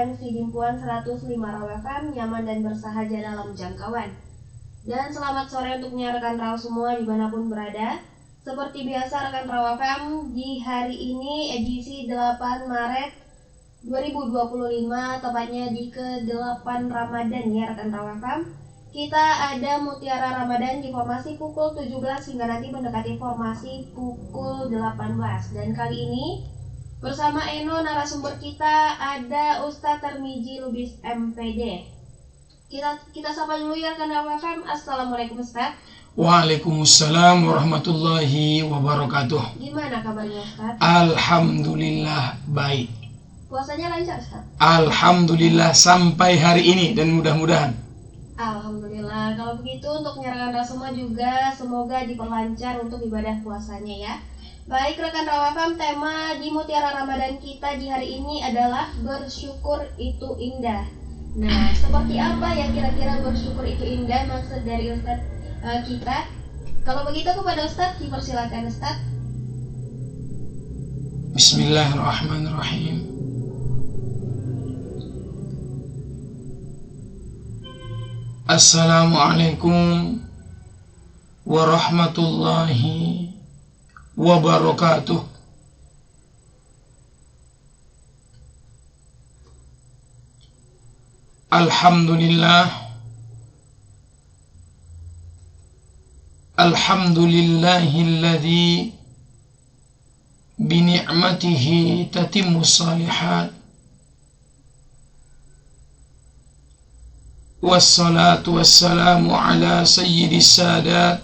frekuensi Dimpuan 105 Raw FM, nyaman dan bersahaja dalam jangkauan. Dan selamat sore untuk rekan Raw semua dimanapun berada. Seperti biasa rekan Raw FM, di hari ini edisi 8 Maret 2025, tepatnya di ke-8 Ramadan ya rekan Raw FM. Kita ada Mutiara Ramadan di formasi pukul 17 hingga nanti mendekati formasi pukul 18. Dan kali ini bersama Eno, narasumber kita ada Ustadz Tarmizi Lubis MPD. Kita sapa dulu ya rekan Raw FM. Assalamualaikum Ustadz. Waalaikumsalam warahmatullahi wabarakatuh. Gimana kabarnya Ustadz? Alhamdulillah baik. Puasanya lancar Ustadz? Alhamdulillah sampai hari ini dan mudah-mudahan. Alhamdulillah. Kalau begitu untuk rekan Raw semua juga semoga diperlancar untuk ibadah puasanya ya. Baik rekan Raw FM, tema di Mutiara Ramadan kita di hari ini adalah bersyukur itu indah. Nah, seperti apa ya kira-kira bersyukur itu indah maksud dari Ustadz kita? Kalau begitu kepada Ustadz dipersilakan Ustadz. Bismillahirrahmanirrahim. Assalamualaikum warahmatullahi wabarakatuh. Alhamdulillah. Alhamdulillahilladzi bini'matihi tatimmus shalihat. Wassalatu wassalamu ala sayyidis sadat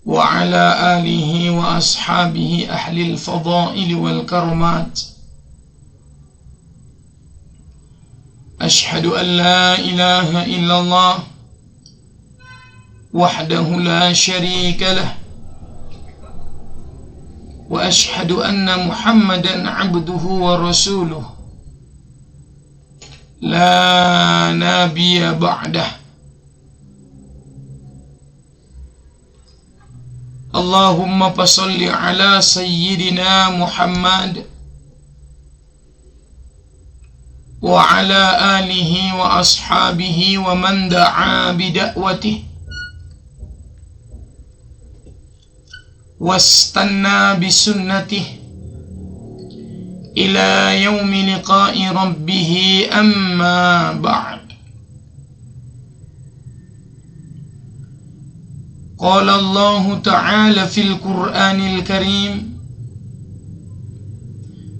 wa ala alihi wa ashabihi ahlil fadaili wal karamat. Ashhadu an la ilaha illallah wahdahu la syarika lah wa ashhadu anna Muhammadan abduhu wa rasuluh la nabiyya ba'dah. Allahumma fasalli ala sayyidina Muhammad wa ala alihi wa ashabihi wa man da'a bida'watihi wastanna bisunnatihi ila yaumi liqa'i rabbih, amma ba'd. Qala Allah ta'ala fil Qur'anil Karim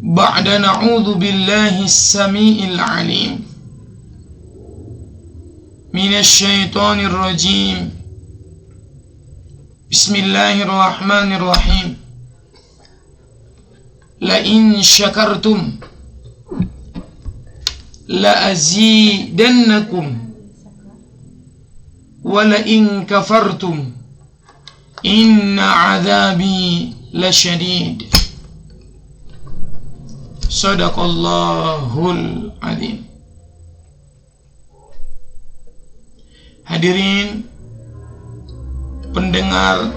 ba'da na'udzu billahi as-sami'il 'alim minasy syaithanir rajim. Bismillahirrahmanirrahim. La in syakartum la azidannakum wa la in kafartum inna adzabi lasyadid. Shadaqallahul adzim. Hadirin pendengar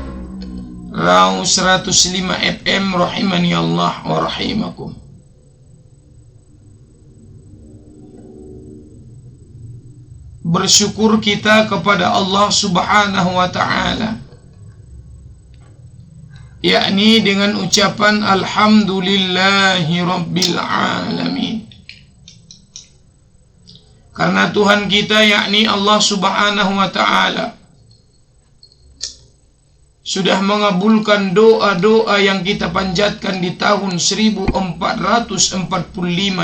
Raw 105 FM rahimani Allah wa rahimakum. Bersyukur kita kepada Allah Subhanahu wa ta'ala, yakni dengan ucapan alhamdulillahi rabbil alamin. Karena Tuhan kita yakni Allah Subhanahu wa ta'ala sudah mengabulkan doa-doa yang kita panjatkan di tahun 1445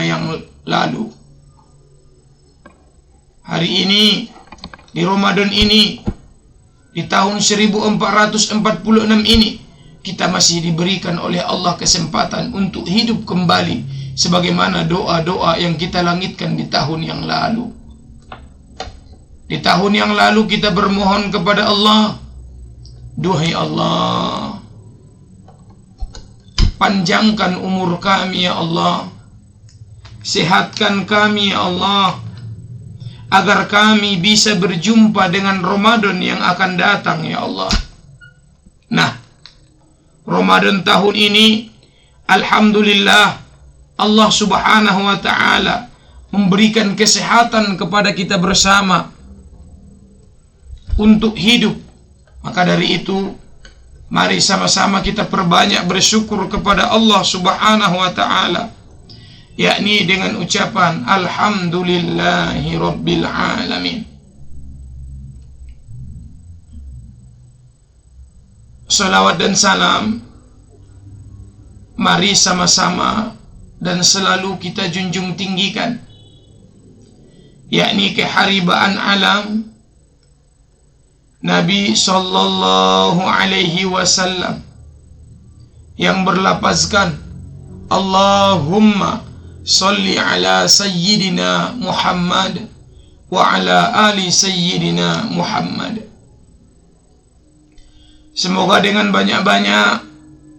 yang lalu. Hari ini, di Ramadan ini, di tahun 1446 ini, kita masih diberikan oleh Allah kesempatan untuk hidup kembali sebagaimana doa-doa yang kita langitkan di tahun yang lalu. Di tahun yang lalu kita bermohon kepada Allah, duhai Allah, panjangkan umur kami ya Allah, sehatkan kami ya Allah, agar kami bisa berjumpa dengan Ramadan yang akan datang ya Allah. Nah, Ramadan tahun ini alhamdulillah Allah Subhanahu wa ta'ala memberikan kesehatan kepada kita bersama untuk hidup. Maka dari itu, mari sama-sama kita perbanyak bersyukur kepada Allah Subhanahu wa ta'ala, yakni dengan ucapan Alhamdulillahi Rabbil Alamin. Salawat dan salam mari sama-sama dan selalu kita junjung tinggikan, yakni keharibaan alam Nabi sallallahu alaihi wasallam yang berlafazkan Allahumma salli ala sayyidina Muhammad wa ala ali sayyidina Muhammad. Semoga dengan banyak-banyak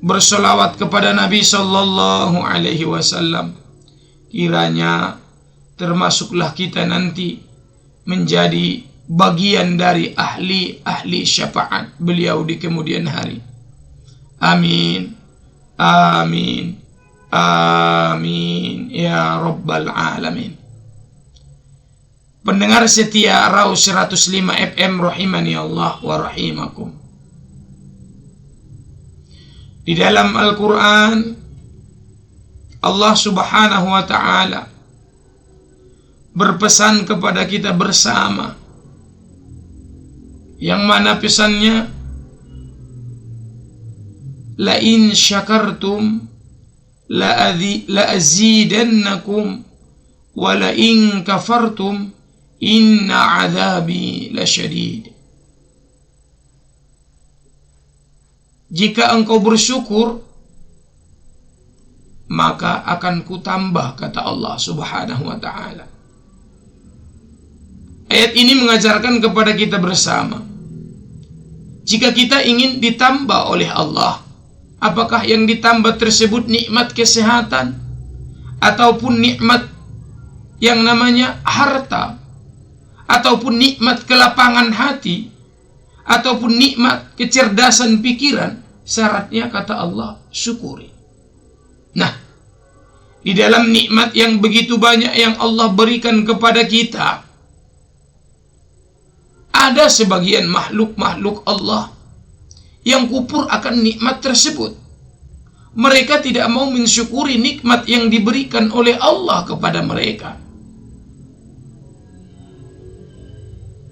bersolawat kepada Nabi sallallahu alaihi wasallam, kiranya termasuklah kita nanti menjadi bagian dari ahli syafaat beliau di kemudian hari. Amin, amin, amin ya rabbal alamin. Pendengar setia Raus 105 FM rahimani Allah wa rahimakum. Di dalam Al-Quran, Allah Subhanahu wa ta'ala berpesan kepada kita bersama, yang mana pesannya, la in syakartum la azidannakum wa la in kafartum inna azabi lasyadid. Jika engkau bersyukur, maka akan kutambah, kata Allah Subhanahu wa ta'ala. Ayat ini mengajarkan kepada kita bersama, jika kita ingin ditambah oleh Allah, apakah yang ditambah tersebut nikmat kesehatan, ataupun nikmat yang namanya harta, ataupun nikmat kelapangan hati, ataupun nikmat kecerdasan pikiran, syaratnya kata Allah, syukuri. Nah, di dalam nikmat yang begitu banyak yang Allah berikan kepada kita, ada sebagian makhluk-makhluk Allah yang kufur akan nikmat tersebut. Mereka tidak mau mensyukuri nikmat yang diberikan oleh Allah kepada mereka.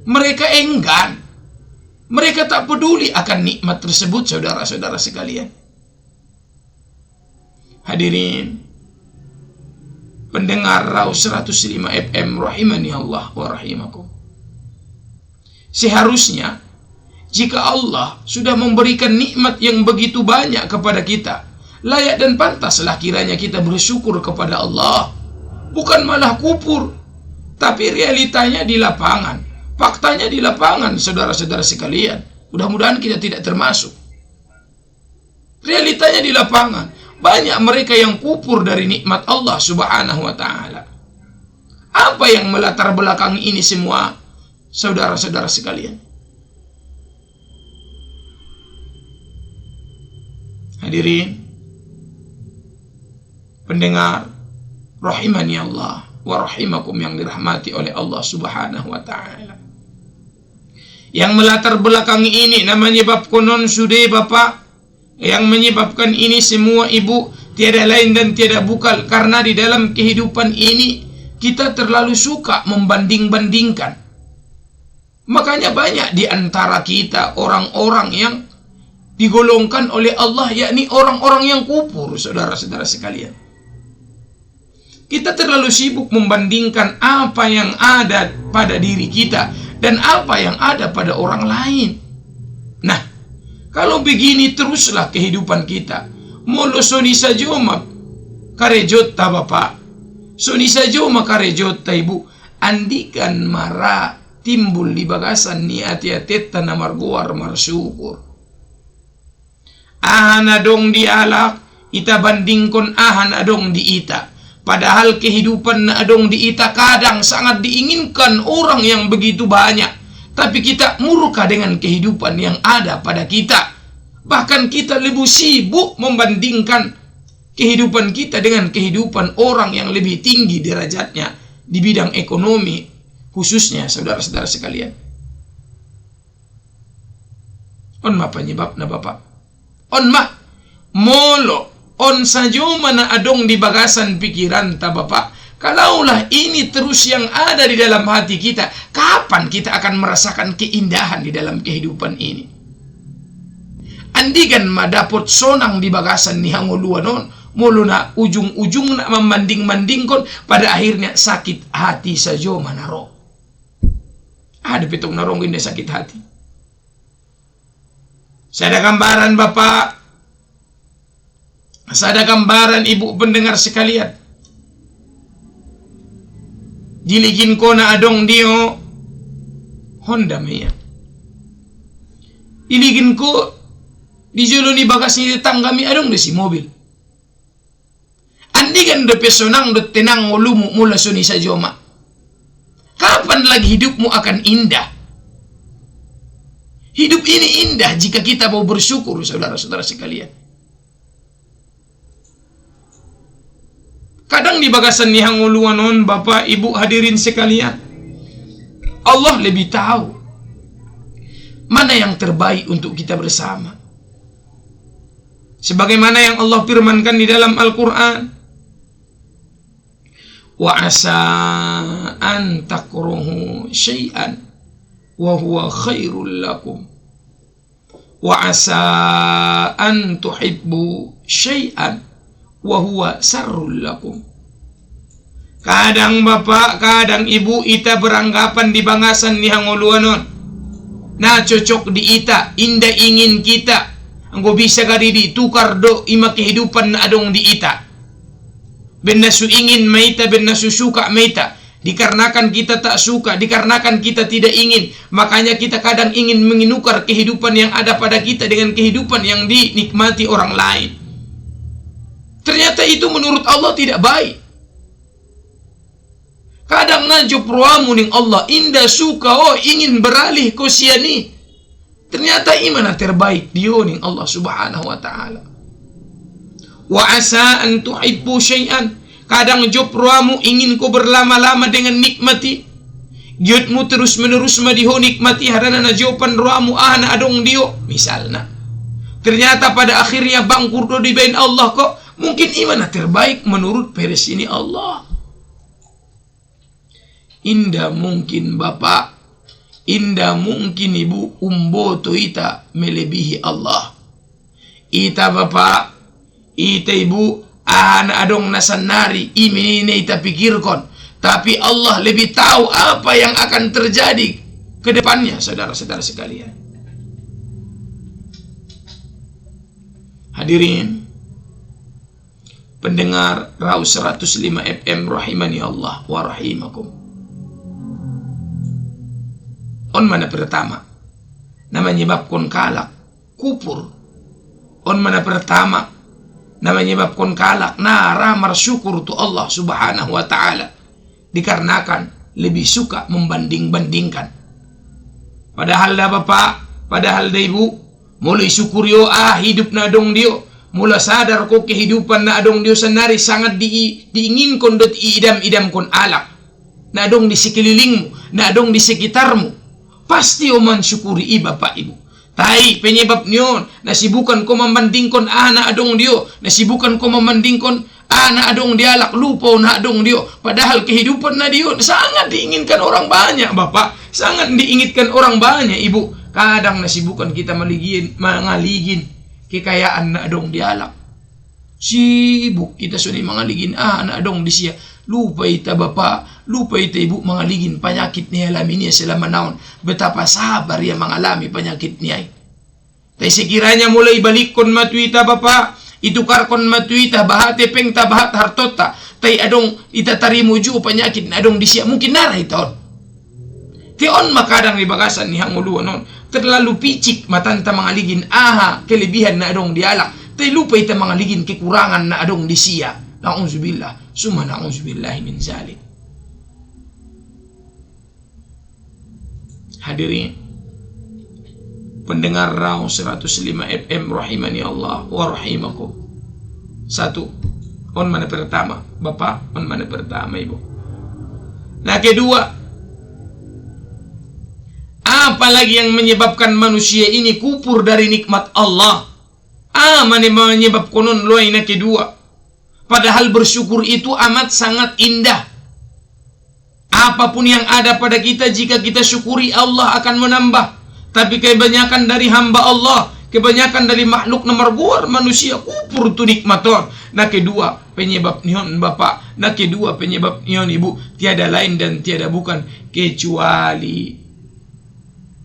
Mereka enggan. Mereka tak peduli akan nikmat tersebut, saudara-saudara sekalian. Hadirin pendengar Raus 105 FM rahimani Allah wa rahimakum. Seharusnya jika Allah sudah memberikan nikmat yang begitu banyak kepada kita, layak dan pantaslah kiranya kita bersyukur kepada Allah, bukan malah kufur. Tapi realitanya di lapangan, faktanya di lapangan, saudara-saudara sekalian, mudah-mudahan kita tidak termasuk. Realitanya di lapangan, banyak mereka yang kufur dari nikmat Allah Subhanahu wa ta'ala. Apa yang melatar belakangi ini semua, saudara-saudara sekalian? Hadirin pendengar rahimani Allah wa rahimakum yang dirahmati oleh Allah Subhanahu wa ta'ala. Yang melatar belakangi ini namanya bab konon sude bapak. Yang menyebabkan ini semua ibu, tiada lain dan tiada bukan karena di dalam kehidupan ini kita terlalu suka membanding-bandingkan. Makanya banyak di antara kita orang-orang yang digolongkan oleh Allah, yakni orang-orang yang kufur, saudara-saudara sekalian. Kita terlalu sibuk membandingkan apa yang ada pada diri kita dan apa yang ada pada orang lain. Nah, kalau begini teruslah kehidupan kita, molo soni sajoma karejot ta bapak, soni sajoma karejot ta ibu, andikan mara timbul di bagasan niat-niat tanah marguar marsyukur. Ahan adong di alak, ita bandingkon ahan adong di ita. Padahal kehidupan na adong di ita kadang sangat diinginkan orang yang begitu banyak. Tapi kita murka dengan kehidupan yang ada pada kita. Bahkan kita lebih sibuk membandingkan kehidupan kita dengan kehidupan orang yang lebih tinggi derajatnya di bidang ekonomi, khususnya saudara-saudara sekalian. On ma penyebabna Bapak? On ma molo on sajo mana adong di bagasan pikiran ta Bapak. Kalaulah ini terus yang ada di dalam hati kita, kapan kita akan merasakan keindahan di dalam kehidupan ini? Andikan madapot sonang di bagasan ni hanguluanon, mulu na ujung-ujung na membanding-bandingkon, pada akhirnya sakit hati sajo manaro. Ada pitong narong ini sakit hati. Saya ada gambaran Bapak, saya ada gambaran Ibu pendengar sekalian. Diligin ko na adong dio Honda Mia. Diligin ko di jolo ni bagas ni tangga mi adong di si mobil. Andi kan do pesonang do tenang lumu mula suni sa joma. Kapan lagi hidupmu akan indah? Hidup ini indah jika kita mau bersyukur, saudara-saudara sekalian. Kadang di bagasan ni hanguluanon, Bapak, Ibu, hadirin sekalian, Allah lebih tahu mana yang terbaik untuk kita bersama. Sebagaimana yang Allah firmankan di dalam Al-Quran, wa asa an takruhu syai'an wa huwa khairul lakum wa asa an tuhibbu syai'an wa huwa sarrul lakum. Kadang Bapak, kadang Ibu, ita beranggapan di bangasan ni hanguluanon na cocok di ita, inda ingin kita anggo bisa kari ditukar do ima kehidupan na adong di ita. Benda su ingin maita, benda su suka maita. Dikarenakan kita tak suka, dikarenakan kita tidak ingin, makanya kita kadang ingin menginukar kehidupan yang ada pada kita dengan kehidupan yang dinikmati orang lain. Ternyata itu menurut Allah tidak baik. Kadang najo proamu ning Allah indah suka ingin beralih ko siani. Ternyata imana terbaik dia ning Allah Subhanahu wa taala. Wa asa an tuhibbu syai'an. Kadang jo proamu ingin ko berlama-lama dengan nikmati. Giotmu terus menerus madiho nikmati harana na jopan roamu ana adong dio misalna. Ternyata pada akhirnya bangkur do di bain Allah kok. Mungkin imana terbaik menurut peres ini Allah. Indah mungkin Bapak, indah mungkin Ibu, umboto ita melebihi Allah. Ita Bapak, ita Ibu, ana adong nasanari, ini ita pikirkan. Tapi Allah lebih tahu apa yang akan terjadi ke depannya, saudara-saudara sekalian. Hadirin pendengar Raus 105 FM rahimani Allah wa rahimakum. On mana pertama na menyebabkan kalak kupur. On mana pertama na menyebabkan kalak nara marsyukur tu Allah Subhanahu wa taala. Dikarenakan lebih suka membanding-bandingkan. Padahal dah Bapak, padahal dah Ibu, mulai syukur yo hidup na dong dio. Mula sadar ko kehidupan na adong Diyo sanari sangat diinginkan dot idam-idam kon alak. Na adong di sekelilingmu, na adong di sekitarmu. Pasti o man syukuri Bapak Ibu. Tai penyebab niyon, nasibukan ko membandingkan na adong Diyo, nasibukan ko membandingkan na adong dialak, lupa na adong Diyo. Padahal kehidupan na Diyo sangat diinginkan orang banyak Bapak, sangat diinginkan orang banyak Ibu. Kadang nasibukan kita mangaligin kekayaan na adong dialak. Sibuk kita suni mangaligin na adong di siya. Lupa ita Bapak, lupa ita Ibu mangaligin penyakit niya alami niya selama naon. Betapa sabar ya mengalami penyakit niya. Tapi sekiranya mulai balikon matuita Bapak, itukar kon matuita bahate peng tabahat hartota. Tapi adong ita tarimu ju penyakit na adong di siya mungkin naray taon. Tion makadang di bagasan ni hanguluan non. Terlalu picik matanta mangaligin kelebihan na adong dialak. Tay lupa ita mangaligin kekurangan na adong di siya. Na'udzubillah, summa na'udzubillahi min zalik. Hadirin pendengar Raus 105 FM rahimani Allah wa rahimakum. Satu, On mana pertama, Bapak, on mana pertama, Ibu. Nah, kedua, apalagi yang menyebabkan manusia ini kupur dari nikmat Allah? Mana menyebabkan konon loai na kedua? Padahal bersyukur itu amat sangat indah. Apapun yang ada pada kita, jika kita syukuri, Allah akan menambah. Tapi kebanyakan dari hamba Allah, kebanyakan dari makhluk nomor luar manusia kupur tu nikmator. Nah, kedua penyebab nihon Bapak, nah kedua penyebab nihon Ibu, tiada lain dan tiada bukan kecuali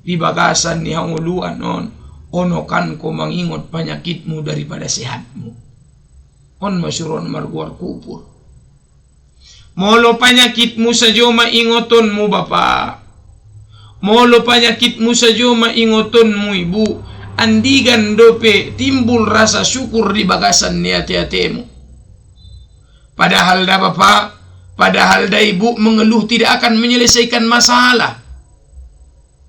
di bagasan ni hanguluan on ono kan ko mangingot penyakitmu daripada sehatmu. On masyuron marguar kupur. Molo penyakitmu saja maingotonmu Bapak. Molo penyakitmu saja maingotonmu Ibu. Andigan dope timbul rasa syukur di bagasan ni hati-hatimu. Padahal dah Bapak, padahal dah Ibu mengeluh tidak akan menyelesaikan masalah.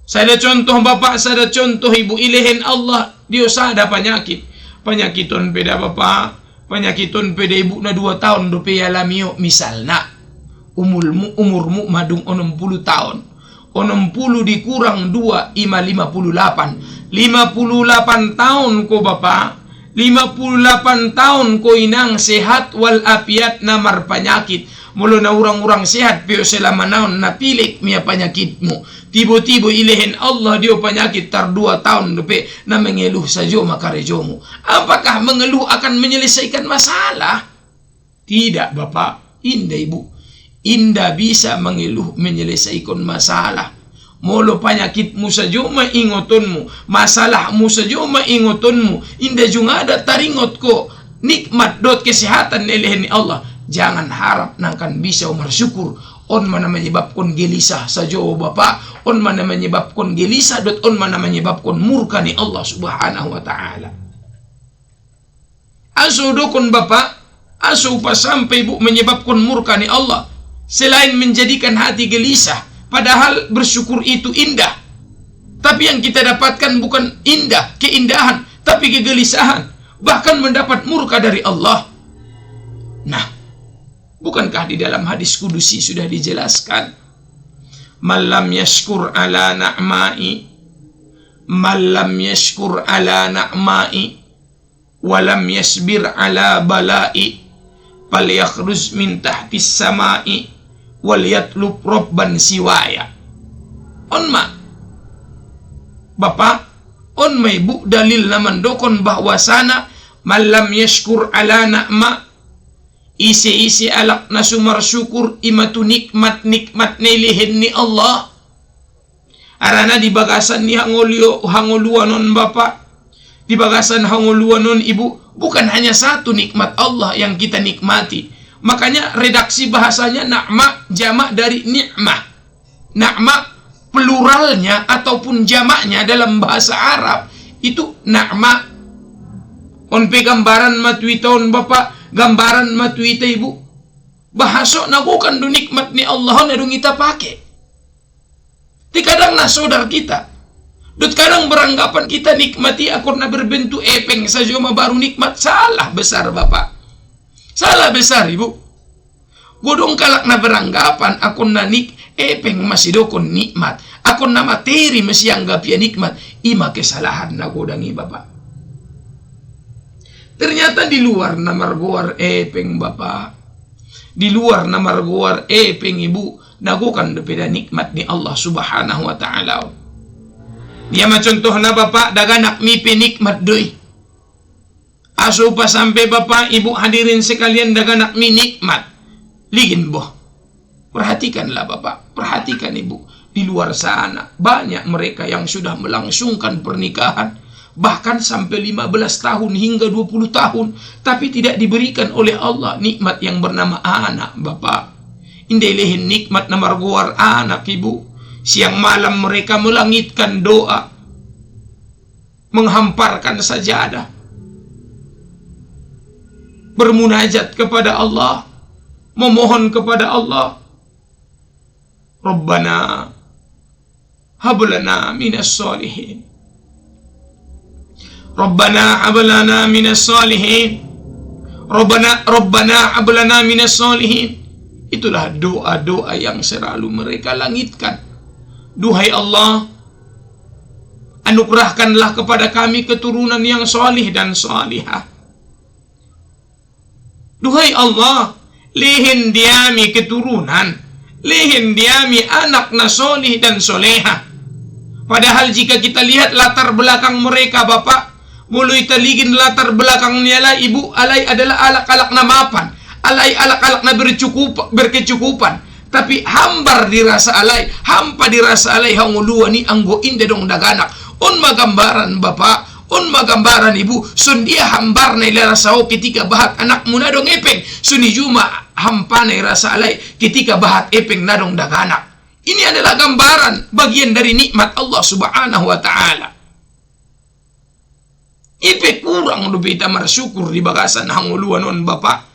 Saya ada contoh Bapak, saya ada contoh Ibu, ilahin Allah dia sada penyakit. Penyakiton peda Bapak, penyakiton peda Ibu na 2 tahun dope alamio misalna. Umurmu madung 60 tahun. 60 dikurang 2 ima 58. 58 tahun ko Bapak. 58 tahun ko inang sehat wal apiat namar penyakit. Mula na orang-orang sehat pero selama naon napilik mia penyakitmu. Tibo-tibo ilahin Allah dia penyakit tar 2 tahun depe na mengeluh saja makarejomu. Apakah mengeluh akan menyelesaikan masalah? Tidak Bapak. Indah Ibu. Indah bisa mengeluh menyelesaikan masalah. Molo penyakitmu saja maingotonmu, masalahmu saja maingotonmu. Indah juga ada taringot ko nikmat dot kesehatan nilehni Allah. Jangan harap nangkan bisa bersyukur. On mana menyebabkan gelisah saja Bapak. On mana menyebabkan gelisah dot on mana menyebabkan murka ni Allah Subhanahu wa taala. Aso dokon Bapak, aso pas sampai Ibu menyebabkan murka ni Allah. Selain menjadikan hati gelisah, padahal bersyukur itu indah. Tapi yang kita dapatkan bukan indah, keindahan, tapi kegelisahan. Bahkan mendapat murka dari Allah. Nah, bukankah di dalam hadis kudusi sudah dijelaskan? Malam yashkur ala na'ma'i, malam yashkur ala na'ma'i, walam yasbir ala bala'i, fal yakhruz min tahtis sama'i, wal yatlub robban siwaya. On ma Bapak, on ma Ibu dalil naman dokon bahwasana malam yashkur ala na'ma isi alak na sumar syukur imatu nikmat nilihin ni Allah. Arana di bagasan ni hanguluanon Bapak, di bagasan hanguluanon Ibu, bukan hanya satu nikmat Allah yang kita nikmati. Makanya redaksi bahasanya na'ma jamak dari ni'mah. Na'ma pluralnya ataupun jamaknya dalam bahasa Arab itu na'ma. On pe gambaran matuiton Bapak, gambaran matuita Ibu. Bahasa nakukan do nikmat ni Allah na dong kita pakai. Di kadang na saudara kita. Dut kadang beranggapan kita nikmati akor na berbentuk epeng saja baru nikmat. Salah besar Bapak. Salah besar Ibu. Godong kalak na beranggapan akon na epeng masih dokon nikmat. Akon na materi masih anggap ya nikmat. Ima kesalahan na godangi Bapak. Ternyata di luar na margoar epeng Bapak. Di luar na margoar epeng Ibu. Nagukan depeda nikmat ni Allah Subhanahu wa ta'ala. Dia macontoh na Bapak daganak mipe nikmat doi. Aso pa sampai Bapak Ibu hadirin sekalian daganak mi nikmat. Ligin boh. Perhatikanlah Bapak, perhatikan Ibu. Di luar sana banyak mereka yang sudah melangsungkan pernikahan. Bahkan sampai 15 tahun hingga 20 tahun. Tapi tidak diberikan oleh Allah nikmat yang bernama anak Bapak. Indailehin nikmat na marguar anak Ibu. Siang malam mereka melangitkan doa. Menghamparkan sajadah. Bermunajat kepada Allah, memohon kepada Allah. Rabbana hablana minas salihin. Rabbana hablana minas salihin. Rabbana hablana minas solihin. Itulah doa-doa yang selalu mereka langitkan. Duhai Allah, anugerahkanlah kepada kami keturunan yang solih dan solihah. Duhai Allah, lihin diami keturunan, lihin diami anak na solih dan soleha. Padahal jika kita lihat latar belakang mereka, Bapak, mulai taligin latar belakangnya lah ibu, alai adalah alak-alak na mapan, alai alak-alak na berkecukupan. Tapi hambar dirasa alai, hampa dirasa alai hanguluan ni anggo inde dong daganak. On magambaran Bapak, on magambaran ibu, sun dia hambar na ilarasa o ketika bahat anak mo na dong epeng, suni juma hampa na irasa alai ketika bahat epeng na dong daganak. Ini adalah gambaran bagian dari nikmat Allah Subhanahu wa ta'ala. Ipe kurang do beta marsyukur di bagasan hanguluan on Bapak.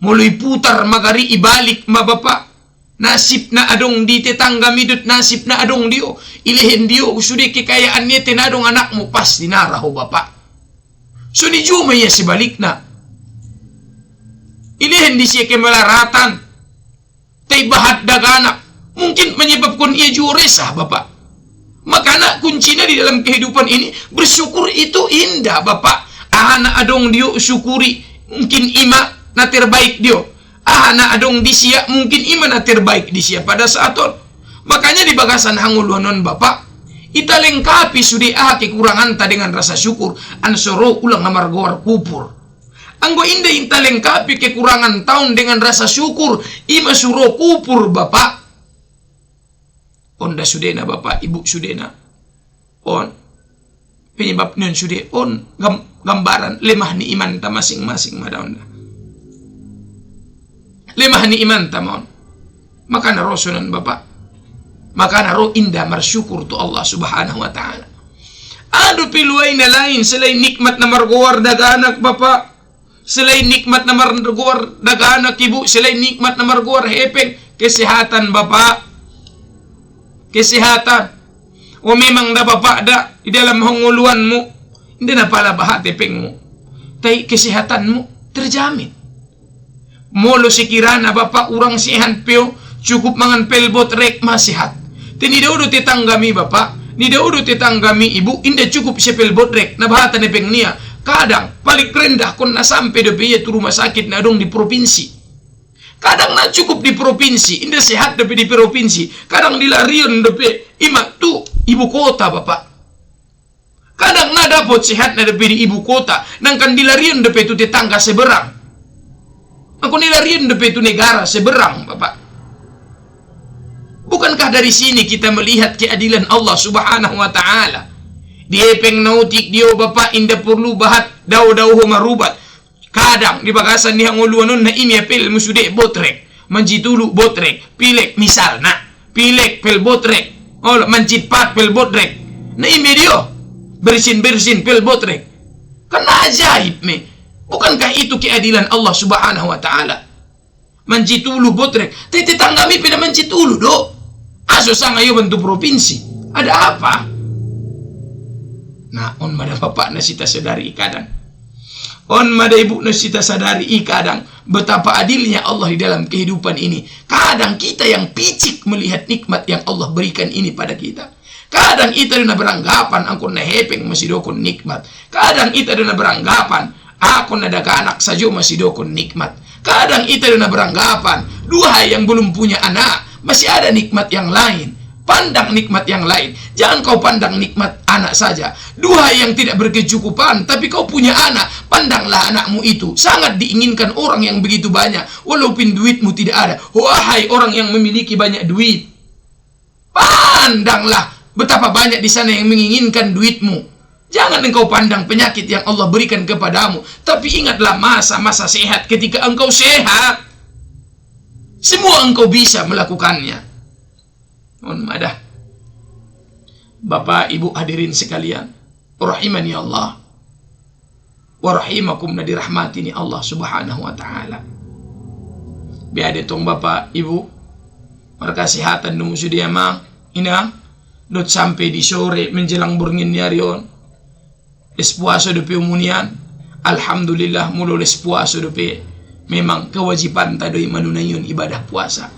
Mulai putar magari ibalik ma Bapak. Nasib na adong di tetangga midut, nasib na adong dio. Ilihin dio usudi kekayaan niya tinadong anak mo pasti naraho Bapak. So ni juma ya sebalik na. Ilihin di siya kemelaratan. Tay bahat daganak. Mungkin menyebabkan ia juga resah Bapak. Makanya kuncinya di dalam kehidupan ini, bersyukur itu indah Bapak. Anak adong dio syukuri, mungkin ima na terbaik dio. Anak adong di sia, mungkin ima na terbaik di sia pada saat on. Makanya di bagasan hanguluanon Bapak, ita lengkapi sudi kekurangan ta dengan rasa syukur. Ansoro ulang namargawar kupur. Anggo indah ita lengkapi kekurangan tahun dengan rasa syukur, ima suruh kupur Bapak. Onda sudena Bapak, Ibu sudena. On penyebab non sude on gambaran lemah ni iman ta masing-masing madaon. Lemah ni iman ta mon. Maka naro sunan Bapak. Maka naro indah marsyukur tu Allah Subhanahu wa ta'ala. Adu piluay na lain selain nikmat na margawar daga anak Bapak. Selain nikmat na margawar daga anak Ibu, selain nikmat na margawar hepeng kesehatan Bapak. Kesehatan. O memang da Bapak da di dalam hanguluanmu, hindi na pala bahat epeng mo. Tay kesehatanmu terjamin. Molo sikirana Bapak urang sihan pio, cukup mangan pelbot rek masihat. Tini daudo tetanggami Bapak, ni daudo tetanggami Ibu, hindi cukup si pelbot rek na bahatan epeng niya. Kadang paling rendah kon na sampai do biaya tu rumah sakit na dong di provinsi. Kadang na cukup di provinsi, indah sehat tapi di provinsi. Kadang dilarian depe imak tu ibu kota Bapak. Kadang na dapat sehat na depe di ibu kota, nangkan dilarian depe tu tetangga seberang. Aku dilarian depe tu negara seberang Bapak. Bukankah dari sini kita melihat keadilan Allah Subhanahu wa ta'ala? Dia peng nautik dia Bapak indah perlu bahat daw-daw marubat. Kadang di bagasan ni hanguluanon na imi apel musude botrek, manjitulu botrek, pilek misal na, pilek pel botrek, oh manjitpat pel botrek, na imi dio, bersin pel botrek. Karena ajaib me, bukankah itu keadilan Allah Subhanahu wa ta'ala? Manjitulu botrek, tetanggami pina manjitulu do, aso sang ayo bantu provinsi, ada apa? Nah, on mada Bapak na sita sadari kadang. On mada Ibu nasita sadari kadang betapa adilnya Allah di dalam kehidupan ini. Kadang kita yang picik melihat nikmat yang Allah berikan ini pada kita. Kadang kita dina beranggapan angkon na hepeng masih dokon nikmat. Kadang kita dina beranggapan aku na daga anak saja masih dokon nikmat. Kadang kita dina beranggapan duhai yang belum punya anak masih ada nikmat yang lain. Pandang nikmat yang lain. Jangan kau pandang nikmat anak saja. Duhai yang tidak berkecukupan, tapi kau punya anak, pandanglah anakmu itu. Sangat diinginkan orang yang begitu banyak, walaupun duitmu tidak ada. Wahai orang yang memiliki banyak duit, pandanglah betapa banyak di sana yang menginginkan duitmu. Jangan engkau pandang penyakit yang Allah berikan kepadamu, tapi ingatlah masa-masa sehat. Ketika engkau sehat, semua engkau bisa melakukannya. Mohon madah Bapak Ibu hadirin sekalian, rahimani Allah wa rahimakum na dirahmatini Allah Subhanahu wa ta'ala. Biade tong Bapak Ibu markasehatan dum sudia mang ina dot sampai di sore menjelang burngin nyarion es puasa do pemunian alhamdulillah mulules puasa dope memang kewajiban tadoi manunayun ibadah puasa.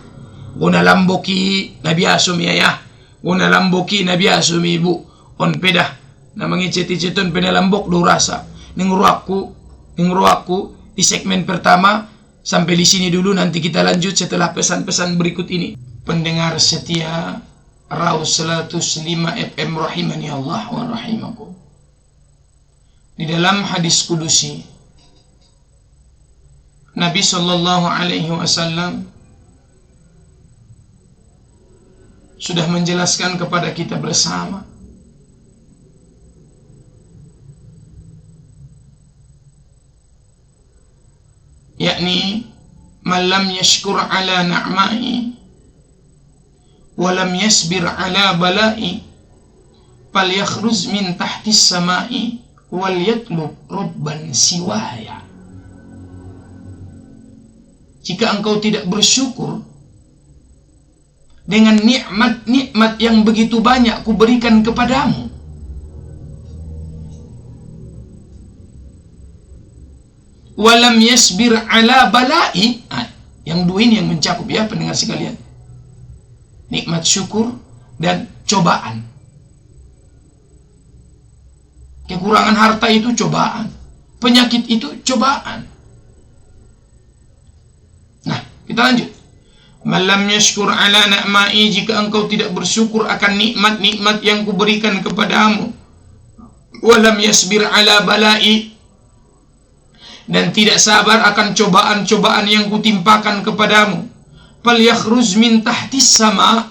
Guna lamboki nabiaso mi ayah, guna lamboki nabiaso mi ibu, on pedah na mangicet-iceton peda lambok do rasa. Ning ruaku di segmen pertama sampai di sini dulu, nanti kita lanjut setelah pesan-pesan berikut ini. Pendengar setia Raus 105 FM rahimani Allah wa rahimakum. Di dalam hadis kudusi Nabi sallallahu alaihi wasallam sudah menjelaskan kepada kita bersama, yakni man lam yashkur ala na'mai wa lam yasbir ala bala'i falyakhruz min tahtis samai wal yatlub rabban siwaya. Jika engkau tidak bersyukur dengan nikmat-nikmat yang begitu banyak kuberikan kepadamu, walam yasbir ala bala'i, yang dua ini yang mencakup ya pendengar sekalian, nikmat syukur dan cobaan. Kekurangan harta itu cobaan, penyakit itu cobaan. Nah, kita lanjut. Malam yashkur ala na'mai, jika engkau tidak bersyukur akan nikmat-nikmat yang kuberikan kepadamu, walam yasbir ala bala'i, dan tidak sabar akan cobaan-cobaan yang kutimpakan kepadamu, falyakhruz min tahtis sama,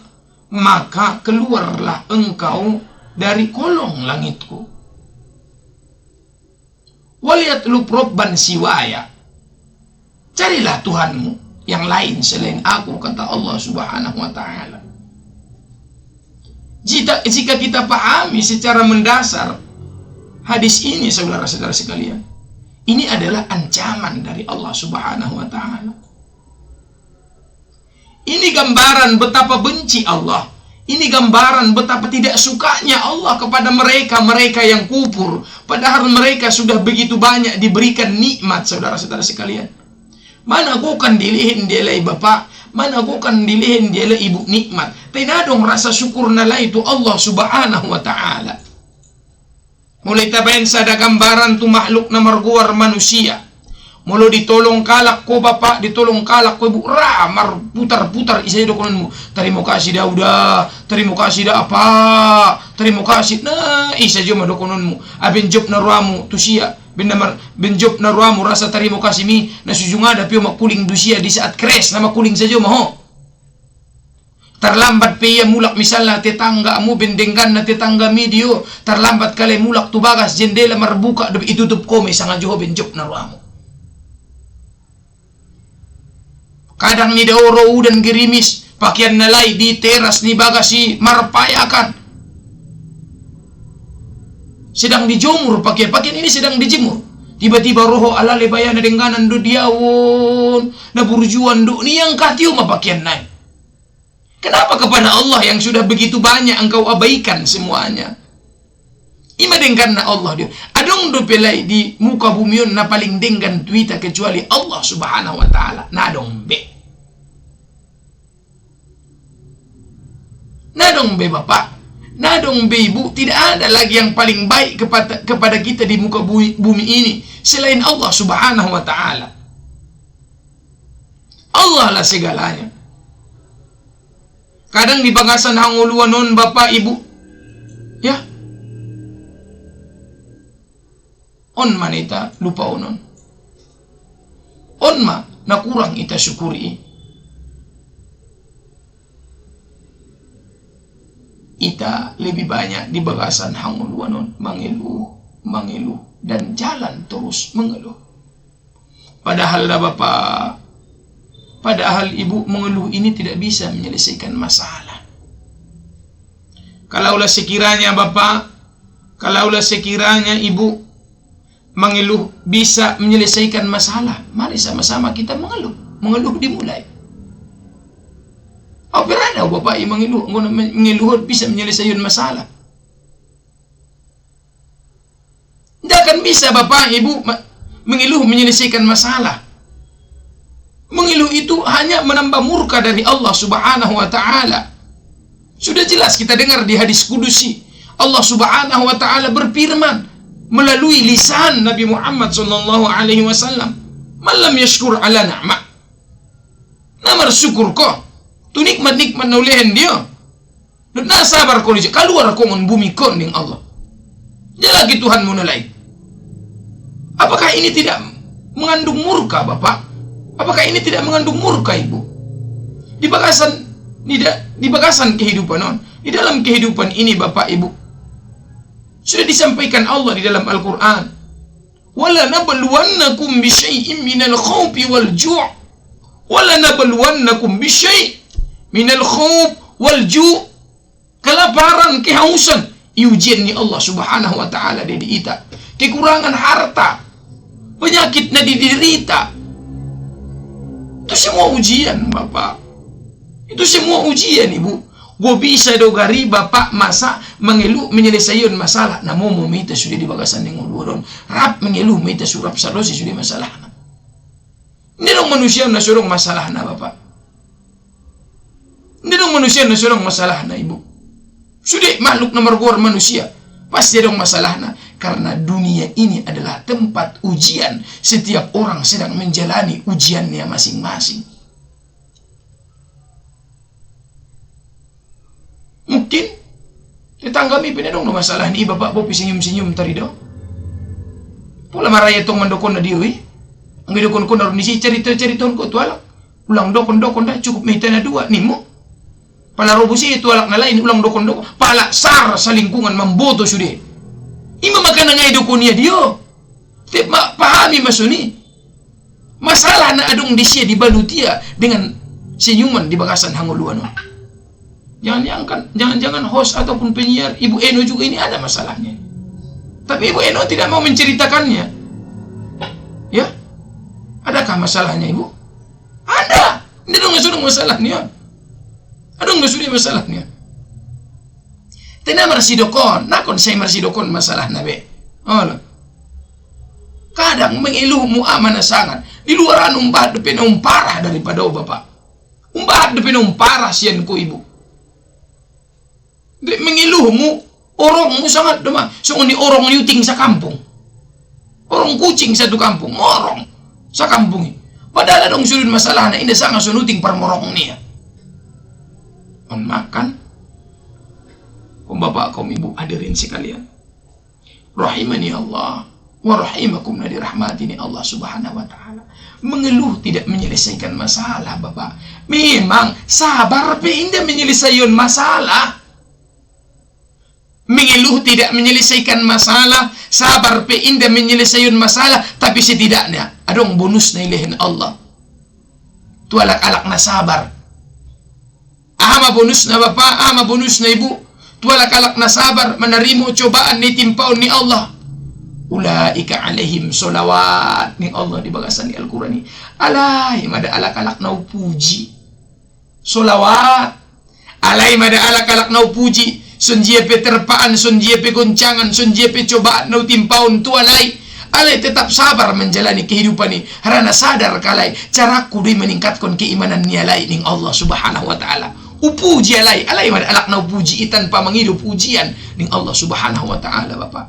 maka keluarlah engkau dari kolong langitku. Waliyatlub robban siwaya, carilah Tuhanmu yang lain selain aku, kata Allah subhanahu wa ta'ala. Jika kita pahami secara mendasar hadis ini, saudara-saudara sekalian, ini adalah ancaman dari Allah subhanahu wa ta'ala. Ini gambaran betapa benci Allah. Ini gambaran betapa tidak sukanya Allah kepada mereka yang kufur. Padahal mereka sudah begitu banyak diberikan nikmat, saudara-saudara sekalian. Mana aku kan dilihin dia lai bapak, mana aku kan dilihin dia lai ibu nikmat. Tinadong rasa syukur nala itu Allah subhanahu wa ta'ala. Mulai tabayin sada gambaran tu makhluk na marguar manusia. Mula ditolong kalak ko bapak, ditolong kalak ko ibu, ramar putar-putar isa do kononmu. Terima kasih dah udah, terima kasih dah apa, terima kasih. Nah, isa jo do kononmu. Abin job na ruamu tusia, ben job na ruamu rasa terima kasih mi na sujungada pio makuling dusia di saat kres na makuling saja maho. Terlambat pia mulak misalnya tetangga mu bendenggan na tetangga medio, terlambat kali mulak tu bagas jendela marbuka dobi itutup kome sanga jo ben job na ruamu. Kadang ni daoro dan gerimis, pakaian nalai di teras ni bagasi marpayakan. Sedang dijemur pakaian ini sedang dijemur. Tiba-tiba roho ala lebayana dengganan do diawon, na burjuan do ni yang katiu pakaian nai. Kenapa kepada Allah yang sudah begitu banyak engkau abaikan semuanya? Ima denggan na Allah dia. Adong do pelai di muka bumi na paling denggan tuita kecuali Allah subhanahu wa ta'ala. Nadong be. Nadong be bapak. Nadong be ibu. Tidak ada lagi yang paling baik kepada kita di muka bumi ini selain Allah subhanahu wa ta'ala. Allah lah segalanya. Kadang di bagasan hanguluan non bapak ibu. Ya. On manita lupa onon. On ma na kurang ita syukuri. Ita lebih banyak di bagasan hanguluanon mengeluh dan jalan terus mengeluh. Padahal lah bapak, padahal ibu mengeluh ini tidak bisa menyelesaikan masalah. Kalaulah sekiranya bapak, kalaulah sekiranya ibu mengeluh bisa menyelesaikan masalah, mari sama-sama kita mengeluh. Mengeluh dimulai. Apa ada bapak yang mengeluh bisa menyelesaikan masalah? Tidak akan bisa bapak ibu mengeluh menyelesaikan masalah. Mengeluh itu hanya menambah murka dari Allah Subhanahu wa ta'ala. Sudah jelas kita dengar di hadis kudusi, Allah Subhanahu wa ta'ala berfirman melalui lisan Nabi Muhammad sallallahu alaihi wasallam, "Man lam yashkur ala na'ma." Namar syukur ko tu nikmat-nikmat naulehan dia. Dan sabar ko dia keluar ko ngon bumi ko ning Allah. Jalagi Tuhan munalai. Apakah ini tidak mengandung murka, Bapak? Apakah ini tidak mengandung murka, Ibu? Di bagasan kehidupan non, di dalam kehidupan ini, Bapak Ibu, sudah disampaikan Allah di dalam Al-Qur'an, "Wala nabluwannakum bisyai'in minal khawfi wal ju'." Wala nabluwannakum bisyai' minal khawf wal ju'. Kelaparan, kehausan, ujian ni Allah Subhanahu wa ta'ala dari kita. Kekurangan harta, penyakit na diderita. Itu semua ujian, Bapak. Itu semua ujian, Ibu. Gue bisa dogari Bapak masa mengeluh menyelesaikan masalah. Namun mau minta sudah di bagasan dengan ulun. Rap mengeluh minta surap salosi sudah masalah. Ini dong manusia na surong masalah na, Bapak. Ini dong manusia na surong masalah na, Ibu. Sudah makhluk nomor gor manusia. Pasti dong masalah na. Karena dunia ini adalah tempat ujian. Setiap orang sedang menjalani ujiannya masing-masing. Mungkin tetanggami pinadong no masalah ni Bapak Bopi senyum-senyum tadi dong. Pula maraya tong mandokon na diwi. Ang gidokon ko na rin si cerita-cerita ko tualak. Ulang dokon-dokon na cukup may na dua nimo. Palaro busi tualak na lain ulang dokon-dokon. Pala sar sa lingkungan mamboto sudah. Ima makan nga idokon niya dio. Pahami masuni. Masalah na adong di siya dibalutia dengan senyuman di bagasan hanguluan. Jangan host ataupun penyiar Ibu Eno juga ini ada masalahnya. Tapi Ibu Eno tidak mau menceritakannya. Ya? Adakah masalahnya, Ibu? Ada. Ini dong sudah masalahnya. Adong sudah masalahnya. Tena marsidokon, nakon saya marsidokon masalah nabe. Oh, kadang mengeluh muamana sangat. Di luaran umbahat depan parah daripada Bapak. Umbahat depan parah sian ko, Ibu. Mengeluhmu, orangmu sangat demam. So ni orang nyuting sa kampung. Orang kucing satu kampung, orang sa kampung. Padahal adong sulun masalah na inda sangat sunuting parmorong niya. On makan. Kung Bapak, kaum Ibu hadirin sekalian. Rahimani Allah wa rahimakum na dirahmati ni Allah Subhanahu wa ta'ala. Mengeluh tidak menyelesaikan masalah, Bapak. Memang sabar pe inda menyelesaikan masalah. Mengeluh tidak menyelesaikan masalah, sabar pe indah menyelesaikan masalah, tapi setidaknya adong bonus na ilahin Allah. Tualak-alak na sabar. Ama bonus na Bapak, ama bonus na Ibu. Tualak-alak na sabar, menerima cobaan ni timpaun ni Allah. Ulaika alaihim solawat ni Allah di bagasan ni Al-Quran ni. Alay, mada alak-alak na upuji. Solawat. Alay, mada alak-alak na upuji. Sunjiepe terpaan, sunjiepe goncangan, sunjiepe cobaan nau timpaun tu alai tetap sabar menjalani kehidupan ini. Harana sadar kalai caraku dui meningkatkan keimanan ni alai ning Allah Subhanahu wa ta'ala. Upuji alai mada alak nau puji tanpa menghidup ujian ning Allah Subhanahu wa ta'ala, Bapak.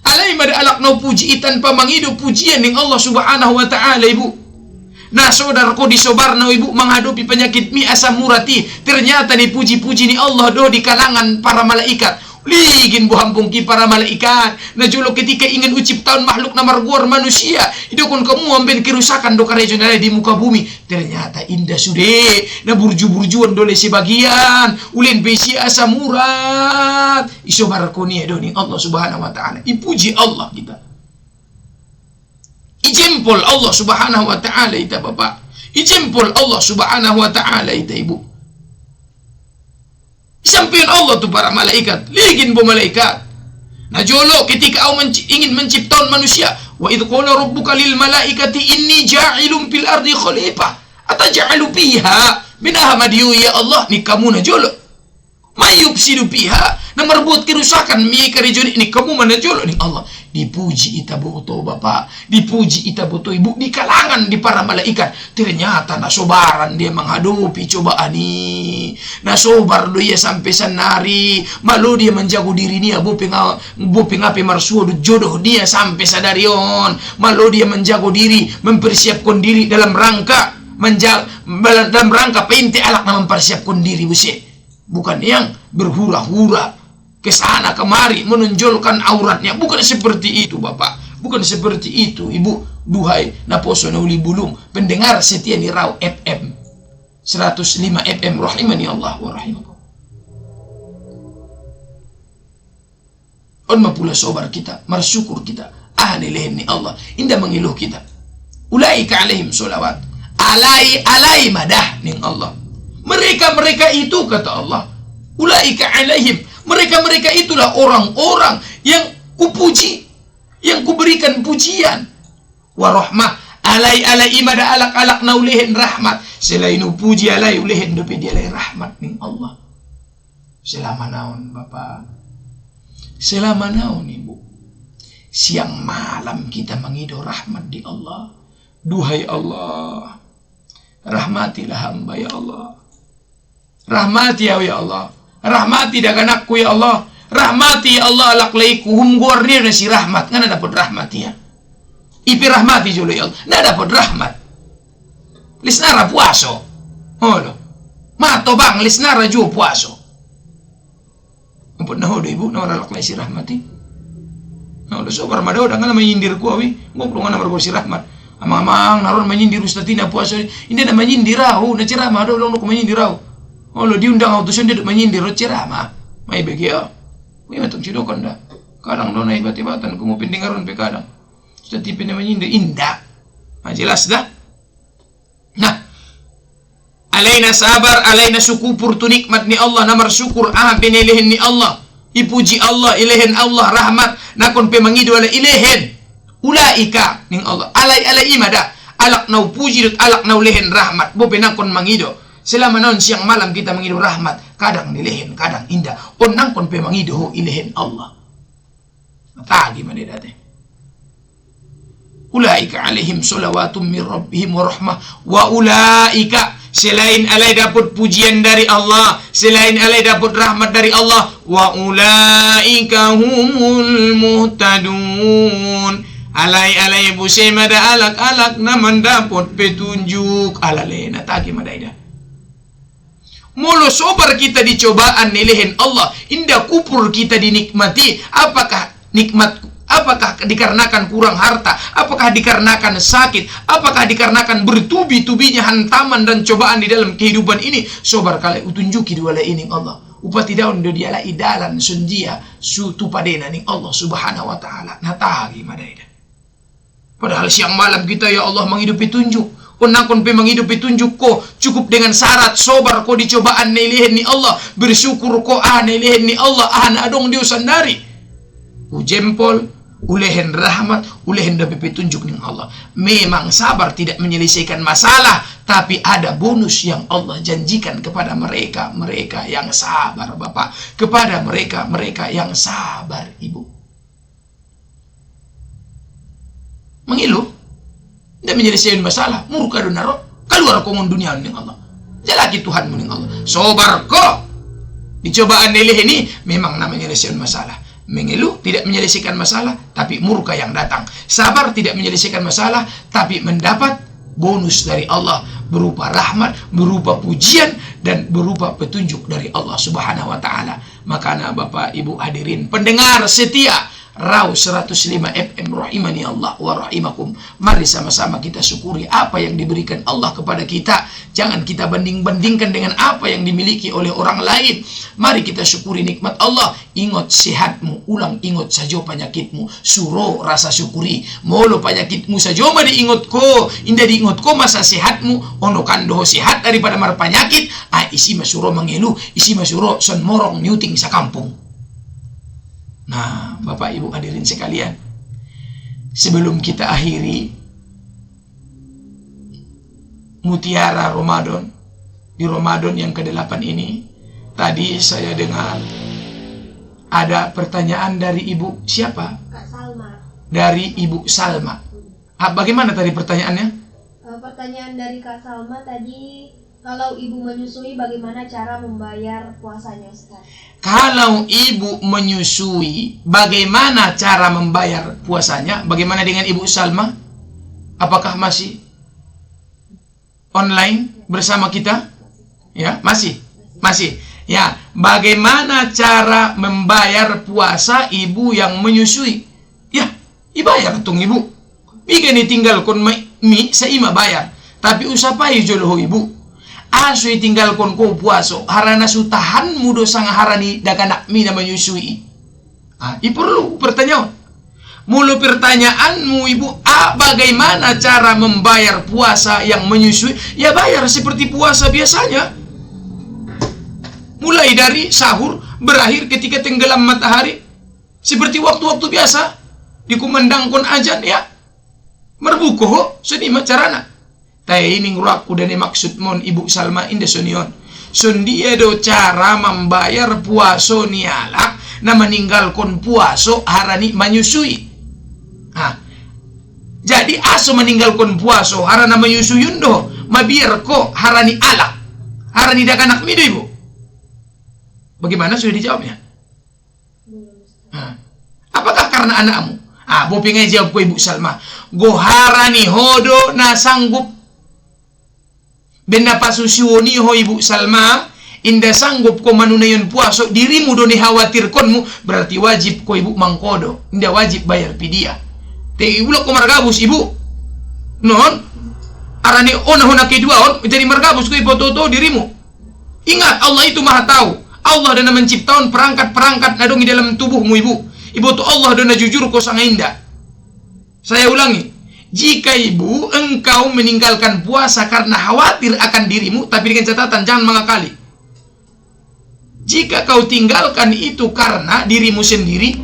Alai mada alak nau puji tanpa menghidup pujian ning Allah Subhanahu wa ta'ala, Ibu. Nah, saudaraku disobarna Ibu menghadapi penyakit mi asam murati. Ternyata nih puji-puji ni Allah do di kalangan para malaikat. Ligin buhampung ki para malaikat. Nah, julo ketika ingin uciptaun makhluk namar guar manusia. Itu kun kamu ambil kerusakan do karejonale di muka bumi. Ternyata indah sudah. Nah, burju-burjuan dole sebagian. Ulin besi asam murat. Isobarku nih do nih Allah Subhanahu wa ta'ala. Ipuji Allah kita. Ijempol Allah Subhanahu wa ta'ala ita, Bapak. Ijempol Allah Subhanahu wa ta'ala ita, Ibu. Isampian Allah tu para malaikat. Ligin po malaikat. Najolo ketika au ingin menciptakan manusia. Wa idh qala rabbuka lil malaikati inni ja'ilun fil ardi khalifah. Ataj'alu fiha min ahmadiyu ya Allah. Ni kamu najolo. mayufsidu fiha, na merbuat kerusakan mi karejon ini kamu mana jolo ning Allah. Dipuji ita boto bapak, dipuji ita boto ibu di kalangan di para malaikat. Ternyata nasobaran dia menghadapi cobaan ini. Nasobar dia sampai sanari, malu dia menjago diri dia bopeng api marsuo jodoh dia sampai sadarion. Malu dia menjago diri, mempersiapkan diri dalam rangka dalam rangka pente alak na mempersiapkan diri buset. Bukan yang berhura-hura kesana kemari menonjolkan auratnya. Bukan seperti itu bapak, bukan seperti itu ibu. Duhai naposo na uli bulung pendengar setia di Raw FM 105 FM rahimani Allah wa rahimakum. On mapula sobar kita, marsyukur kita, ahli lehen ni Allah indah mengiluh kita. Ulaika alaihim sholawat, alai madah ning Allah. Mereka itu kata Allah, ulaika alaihim, mereka itulah orang-orang yang kupuji, yang kuberikan pujian. Warahmah, alai imada alak na ulihin rahmat. Selain puji alai ulihin dope dia alai rahmat ning Allah. Selama naon bapak, selama naon ibu, siang malam kita mengido rahmat di Allah. Duhai Allah, rahmatilah hamba ya Allah. Rahmati ya Allah, rahmati daganakku ya Allah, rahmati ya Allah alaklaiku hum gornir na si rahmat ngana dapat rahmat ya. Ipi rahmati jolo ya Allah, na dapat rahmat. Lisnara puaso. Holo. Mato bang lisnara ju puaso. Ampun na hodo ibu na alaklai si rahmati. Holo so parmado ngana menyindir ku awi, ngobrol ngana margo si rahmat. Amang naron menyindir ustatina puaso. Inde na menyindir au na ceramah do long ko menyindir au. Oh lo diundang autusan dia menyindir ceramah. Mai begio. Wi matong cidokon dah. Kadang do naik bati-batan ku mau pendengaron pe kadang. Sudah tipe na menyindir indah. Nah, jelas dah. Nah. Alaina sabar, alaina syukur tu nikmat ni Allah, namar syukur penilihin ni Allah. Ipuji Allah, ilahin Allah rahmat, nakon pe mangidu ala ilahin. Ulaika ning Allah. Alai imada. Alak nau puji dut alak nau lehen rahmat. Bo pe nakon mangido. Selama naon siang malam kita mengidu rahmat, kadang nilehen, kadang indah. Onang kon pe mangidu ilehen Allah. Tagi mana date. Ulaika alaihim sholawatun min rabbihim wa rahmah wa ulaika, selain alai dapat pujian dari Allah, selain alai dapat rahmat dari Allah, wa ulaika humul muhtadun. Alai busema da alak na mendapat petunjuk alalena tagi madaida. Mulu sobar kita dicobaan nilehen Allah, indah kupur kita dinikmati. Apakah nikmat? Apakah dikarenakan kurang harta? Apakah dikarenakan sakit? Apakah dikarenakan bertubi-tubinya hantaman dan cobaan di dalam kehidupan ini? Sobar kali utunjuki dua ini Allah. Upati daun do diala idalan sunjia sutu padena ning Allah subhanahu wa ta'ala. Natagi madaida. Padahal siang malam kita ya Allah menghidupi tunjuk. Konakon pe menghidupi tunjuk ko cukup dengan syarat sobar ko dicobaan nilihin ni Allah, bersyukur ko nilihin ni Allah na adong Dios sandari. Ujempol ulehen rahmat, ulehen dapat petunjuk ning Allah. Memang sabar tidak menyelesaikan masalah, tapi ada bonus yang Allah janjikan kepada mereka yang sabar Bapak, kepada mereka yang sabar Ibu. Mengilu tidak menyelesaikan masalah, murka donaro keluar kongon dunia ning Allah. Jalaki Tuhanmu ning Allah. Sobar ko dicobaan nilih ini memang namanya menyelesaikan masalah. Mengeluh tidak menyelesaikan masalah, tapi murka yang datang. Sabar tidak menyelesaikan masalah, tapi mendapat bonus dari Allah berupa rahmat, berupa pujian, dan berupa petunjuk dari Allah subhanahu wa ta'ala. Makanya Bapak Ibu hadirin pendengar setia Raw 105 FM rahimani Allah wa rahimakum. Mari sama-sama kita syukuri apa yang diberikan Allah kepada kita. Jangan kita banding-bandingkan dengan apa yang dimiliki oleh orang lain. Mari kita syukuri nikmat Allah. Ingat sehatmu, ulang ingat saja penyakitmu. Suro rasa syukuri. Molo penyakitmu saja ma diingat ko. Indah diingat ko masa sehatmu. Ono kandoh sehat daripada mar penyakit. Isi masuro mengeluh, isi masuro son morong nyuting sa kampung. Nah, Bapak Ibu hadirin sekalian, sebelum kita akhiri mutiara Ramadan, di Ramadan yang ke-8 ini, tadi saya dengar ada pertanyaan dari Ibu siapa? Kak Salma. Dari Ibu Salma. Bagaimana tadi pertanyaannya? Pertanyaan dari Kak Salma tadi, kalau ibu menyusui bagaimana cara membayar puasanya, Ustaz? Kalau ibu menyusui, bagaimana cara membayar puasanya? Bagaimana dengan Ibu Salma? Apakah masih online bersama kita? Ya, masih. Ya, bagaimana cara membayar puasa ibu yang menyusui? Ya, ibayar tung ibu. Bikin tinggal kon mi seima bayar. Tapi usapai joloh ibu. Asu tinggal kon ko puaso. Harana sutahan mudo sang harani dakanak mi na menyusui. Perlu pertanyaan. Mulu pertanyaanmu ibu, bagaimana cara membayar puasa yang menyusui? Ya bayar seperti puasa biasanya. Mulai dari sahur, berakhir ketika tenggelam matahari. Seperti waktu-waktu biasa. Dikumandangkan ajan ya. Merbukoh, sedih macarana. Tapi ini nguraku dan maksud mon Ibu Salma Indesonion. Sundia do cara membayar puaso nialak na meninggalkan puaso harani menyusui. Jadi aso meninggalkan puaso harana menyusui do mabiar ko harani alak. Harani dakanak mido ibu. Bagaimana sudah dijawabnya? Apakah karena anakmu? Bo pengen jawab ko Ibu Salma. Goharani hodo na sanggup benda pasusiwoni ho Ibu Salma. Inda sanggup ko manunayon puaso dirimu do ni khawatir konmu, berarti wajib ko ibu mangkodo. Inda wajib bayar pidia. Te ibu lo ko margabus ibu. Non arane ona kedua on jadi margabus ko ibu toto dirimu. Ingat Allah itu Maha tahu. Allah dana menciptakan perangkat-perangkat nadong di dalam tubuhmu ibu. Ibu tu Allah dana jujur ko sang indah. Saya ulangi, jika ibu engkau meninggalkan puasa karena khawatir akan dirimu, tapi dengan catatan jangan mengakali. Jika kau tinggalkan itu karena dirimu sendiri,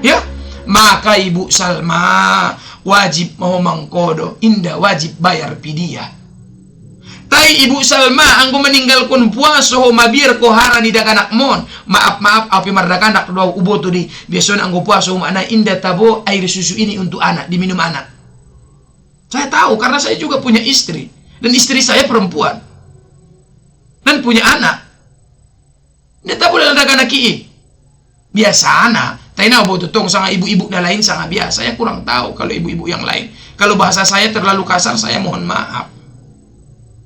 ya, maka Ibu Salma wajib mau mangkodo, indah wajib bayar pidia. Tai Ibu Salma anggo meninggalkan puasa ho mabir ko harani dakanak mon. Maaf api mardakanak do uboto di biasanya anggo puasa ho mana indah tabo air susu ini untuk anak diminum anak. Saya tahu karena saya juga punya istri dan istri saya perempuan dan punya anak. Dia tak boleh ada anak ki. Biasa anak. Tapi na boto tong sama ibu-ibu na lain sangat biasa. Saya kurang tahu kalau ibu-ibu yang lain. Kalau bahasa saya terlalu kasar, saya mohon maaf.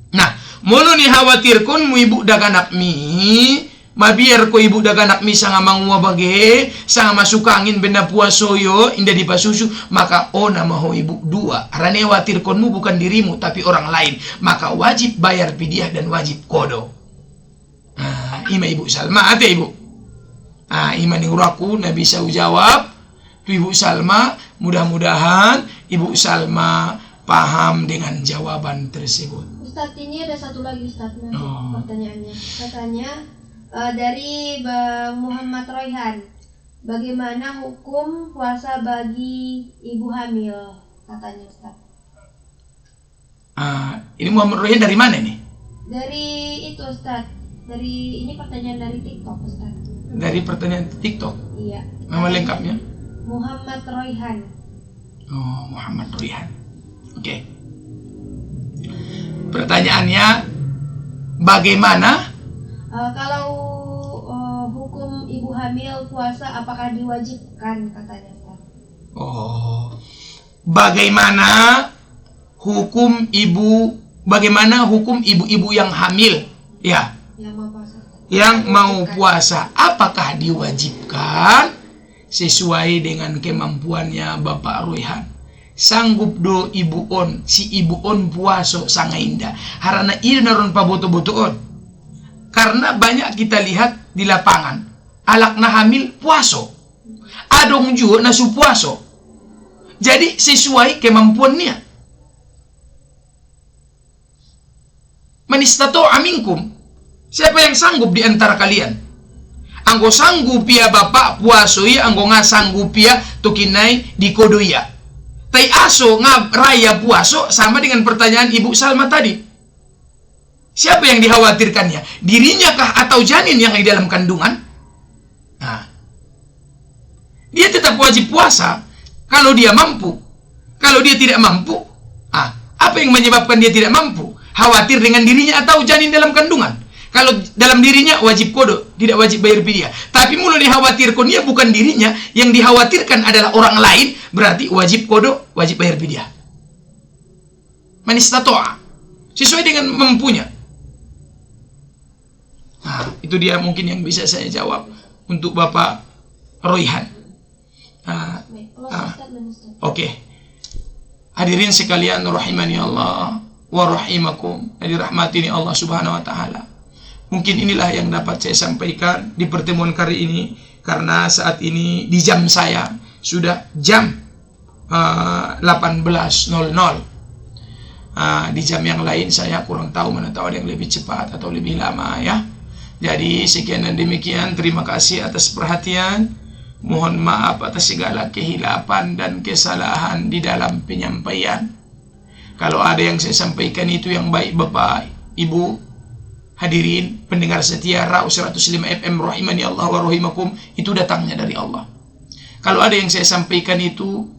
Nah, mulu ni khawatir kon mu ibu daganak mi, mabiar ko ibu daganak mi sanga mangwa bage, sanga masuk angin benda puasoyo, inda dipasusu, maka ona maho ibu dua. Arane khawatir konmu bukan dirimu tapi orang lain, maka wajib bayar pidyah dan wajib kodo. Ima Ibu Salma, ate Ibu. Ima ninguraku na bisa ujawab. Tu Ibu Salma, mudah-mudahan Ibu Salma paham dengan jawaban tersebut. Ustadz, ini ada satu lagi Ustadz pertanyaannya. Katanya dari Bang Muhammad Royhan, bagaimana hukum puasa bagi ibu hamil? Katanya Ustadz. Ini Muhammad Royhan dari mana nih? Dari itu Ustadz. Ini pertanyaan dari TikTok Ustaz. Dari pertanyaan TikTok? Iya. Nama lengkapnya? Muhammad Royhan. Oh, Muhammad Royhan. Oke. Pertanyaannya, bagaimana? Kalau hukum ibu hamil puasa apakah diwajibkan katanya Ustaz? Oh, bagaimana hukum ibu-ibu yang hamil? Ya. Yang mau puasa, apakah diwajibkan sesuai dengan kemampuannya Bapak Royhan? Sanggup do ibu on, si ibu on puaso sangat indah. Harana ini naron paboto-boto on. Karena banyak kita lihat di lapangan, alak na hamil puaso, adong juga nasu puaso. Jadi sesuai kemampuannya. Manistato aminkum. Siapa yang sanggup di antara kalian? Anggo sanggup ya bapak puaso ya, anggo nga sanggup ya tukinay di kodo ya. Tai aso nga raya puaso sama dengan pertanyaan Ibu Salma tadi. Siapa yang dikhawatirkannya? Dirinya kah atau janin yang di dalam kandungan? Nah, dia tetap wajib puasa kalau dia mampu. Kalau dia tidak mampu, apa yang menyebabkan dia tidak mampu? Khawatir dengan dirinya atau janin dalam kandungan? Kalau dalam dirinya wajib kodok, tidak wajib bayar fidyah. Tapi mulai dikhawatirkan dia bukan dirinya, yang dikhawatirkan adalah orang lain, berarti wajib kodok, wajib bayar fidyah. Man istata'a, sesuai dengan mampunya. Nah, itu dia mungkin yang bisa saya jawab untuk Bapak Royhan. Oke. Hadirin sekalian rahimani Allah wa rahimakum, dirahmati Allah Subhanahu wa taala. Mungkin inilah yang dapat saya sampaikan di pertemuan kali ini, karena saat ini di jam saya sudah jam 18.00. Di jam yang lain saya kurang tahu, mana tahu ada yang lebih cepat atau lebih lama ya. Jadi sekian dan demikian, terima kasih atas perhatian. Mohon maaf atas segala kehilapan dan kesalahan di dalam penyampaian. Kalau ada yang saya sampaikan itu yang baik, Bapak, Ibu, hadirin, pendengar setia Raus 105 FM rahimani Allah wa rahimakum, itu datangnya dari Allah. Kalau ada yang saya sampaikan itu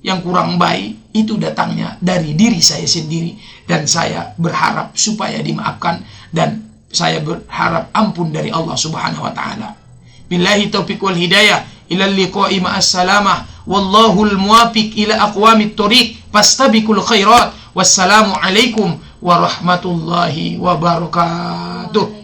yang kurang baik, itu datangnya dari diri saya sendiri. Dan saya berharap supaya dimaafkan, dan saya berharap ampun dari Allah Subhanahu wa taala. Billahi taufiq wal hidayah, ila liqa'i ma'as salamah, wallahul muwafiq ila aqwamit thoriq, fastabiqul khairat. Wassalamu alaikum warahmatullahi wabarakatuh.